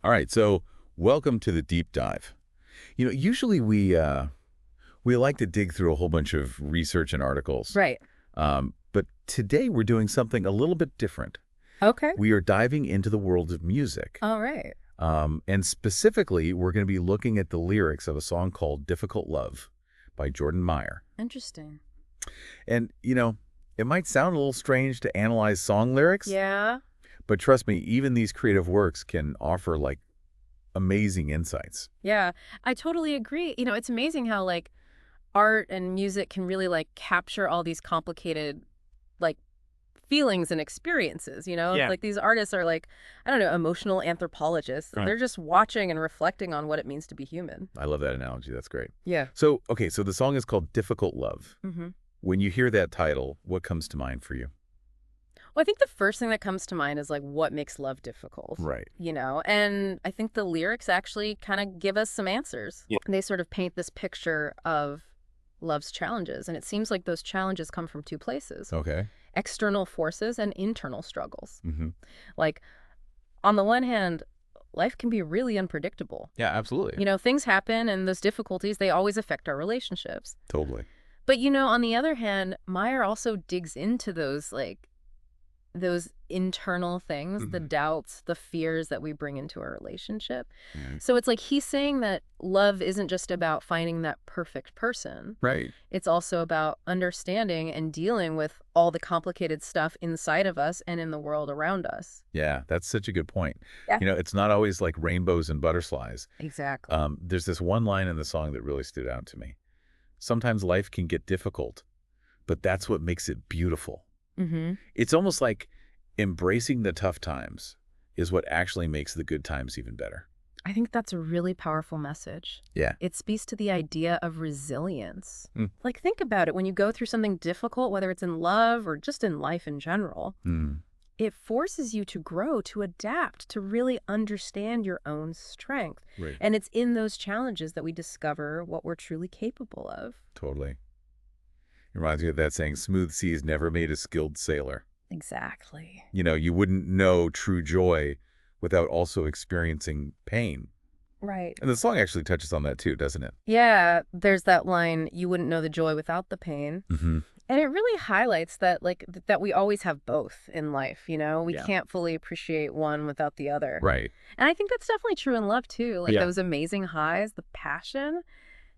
All right, so welcome to the deep dive. Usually we like to dig through a whole bunch of research and articles, Right. but today we're doing something a little bit different. Okay. We are diving into the world of music, All right. and specifically, we're going to be looking at the lyrics of a song called "Difficult Love" by Jordan Meyer. Interesting. And it might sound a little strange to analyze song lyrics, Yeah. but trust me, even these creative works can offer like amazing insights. Yeah. I totally agree. It's amazing how art and music can really capture all these complicated like feelings and experiences, Yeah. Like these artists are I don't know, emotional anthropologists. Right. They're just watching and reflecting on what it means to be human. I love that analogy. That's great. Yeah. So, okay, so the song is called Difficult Love. Mhm. When you hear that title, what comes to mind for you? Well, I think the first thing that comes to mind is what makes love difficult. Right. And I think the lyrics actually kind of give us some answers. Yeah. They sort of paint this picture of love's challenges, and it seems like those challenges come from two places: Okay. external forces and internal struggles. Mm-hmm. Like, on the one hand, life can be really unpredictable. Yeah, absolutely. Things happen, and those difficulties, they always affect our relationships. Totally. But, on the other hand, Meyer also digs into those internal things, the doubts, the fears that we bring into our relationship. Mhm. So it's like he's saying that love isn't just about finding that perfect person. Right. It's also about understanding and dealing with all the complicated stuff inside of us and in the world around us. Yeah, that's such a good point. Yeah. It's not always like rainbows and butterflies. Exactly. There's this one line in the song that really stood out to me. Sometimes life can get difficult, but that's what makes it beautiful. Mm-hmm. It's almost like embracing the tough times is what actually makes the good times even better. I think that's a really powerful message. Yeah. It speaks to the idea of resilience. Mm. Think about it. When you go through something difficult, whether it's in love or just in life in general, Mm. it forces you to grow, to adapt, to really understand your own strength. Right. And it's in those challenges that we discover what we're truly capable of. Totally. It reminds me of that saying, smooth seas never made a skilled sailor. Exactly. You wouldn't know true joy without also experiencing pain. Right. And the song actually touches on that too, doesn't it? Yeah, there's that line, you wouldn't know the joy without the pain. Mm-hmm. And it really highlights that that we always have both in life, We Yeah. can't fully appreciate one without the other. Right. And I think that's definitely true in love too. Yeah. Those amazing highs, the passion,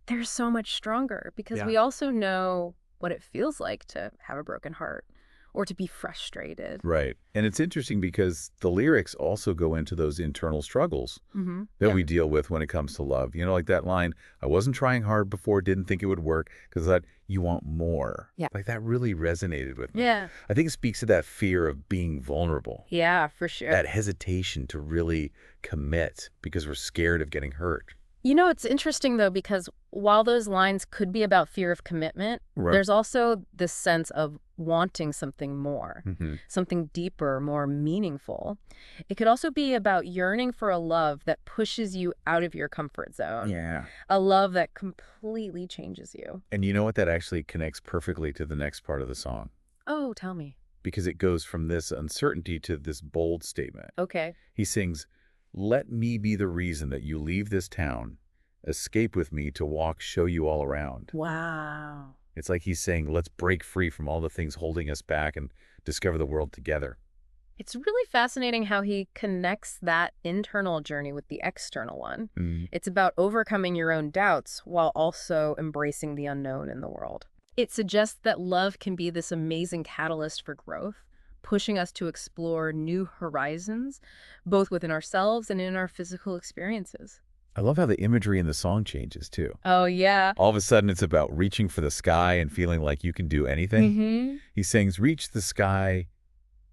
they're so much stronger because Yeah. we also know what it feels like to have a broken heart or to be frustrated. Right. And it's interesting because the lyrics also go into those internal struggles Mm-hmm. that we deal with when it comes to love. Like that line, I wasn't trying hard before, didn't think it would work because I thought you want more. Yeah. Like that really resonated with me. Yeah. I think it speaks to that fear of being vulnerable, Yeah, for sure. that hesitation to really commit because we're scared of getting hurt. It's interesting though, because while those lines could be about fear of commitment, Right. there's also this sense of wanting something more, Mm-hmm. something deeper, more meaningful. It could also be about yearning for a love that pushes you out of your comfort zone, Yeah. a love that completely changes you. And you know what? That actually connects perfectly to the next part of the song Oh, tell me. because it goes from this uncertainty to this bold statement. Okay. He sings, let me be the reason that you leave this town, escape with me to walk, show you all around. Wow. It's like he's saying, let's break free from all the things holding us back and discover the world together. It's really fascinating how he connects that internal journey with the external one. Mm. It's about overcoming your own doubts while also embracing the unknown in the world. It suggests that love can be this amazing catalyst for growth, pushing us to explore new horizons, both within ourselves and in our physical experiences. I love how the imagery in the song changes, too. Oh, yeah. All of a sudden, it's about reaching for the sky and feeling like you can do anything. Mm-hmm. He sings, reach the sky,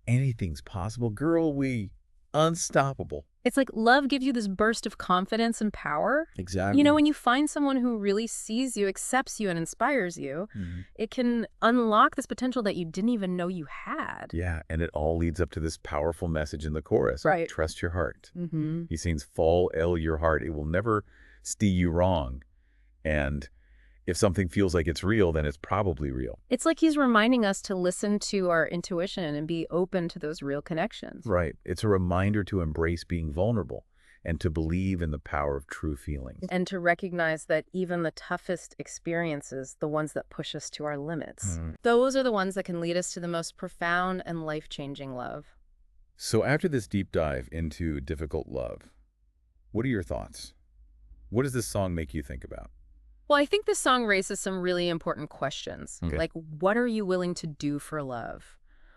anything's possible. Girl, we unstoppable. It's like love gives you this burst of confidence and power. Exactly. When you find someone who really sees you, accepts you, and inspires you, Mhm. it can unlock this potential that you didn't even know you had. Yeah, and it all leads up to this powerful message in the chorus. Right. Trust your heart. Mm-hmm. He sings, fall ill your heart. It will never steer you wrong. And if something feels like it's real, then it's probably real. It's like he's reminding us to listen to our intuition and be open to those real connections. Right. It's a reminder to embrace being vulnerable and to believe in the power of true feelings. And to recognize that even the toughest experiences, the ones that push us to our limits, those are the ones that can lead us to the most profound and life-changing love. So after this deep dive into difficult love, what are your thoughts? What does this song make you think about? Well, I think this song raises some really important questions. Okay. Like, what are you willing to do for love?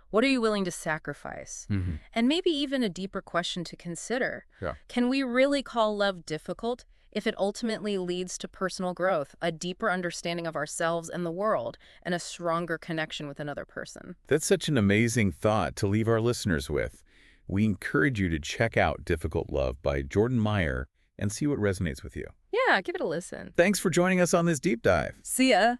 What are you willing to sacrifice? And maybe even a deeper question to consider. Yeah. Can we really call love difficult if it ultimately leads to personal growth, a deeper understanding of ourselves and the world, and a stronger connection with another person? That's such an amazing thought to leave our listeners with. We encourage you to check out Difficult Love by Jordan Meyer and see what resonates with you. Yeah, give it a listen. Thanks for joining us on this deep dive. See ya.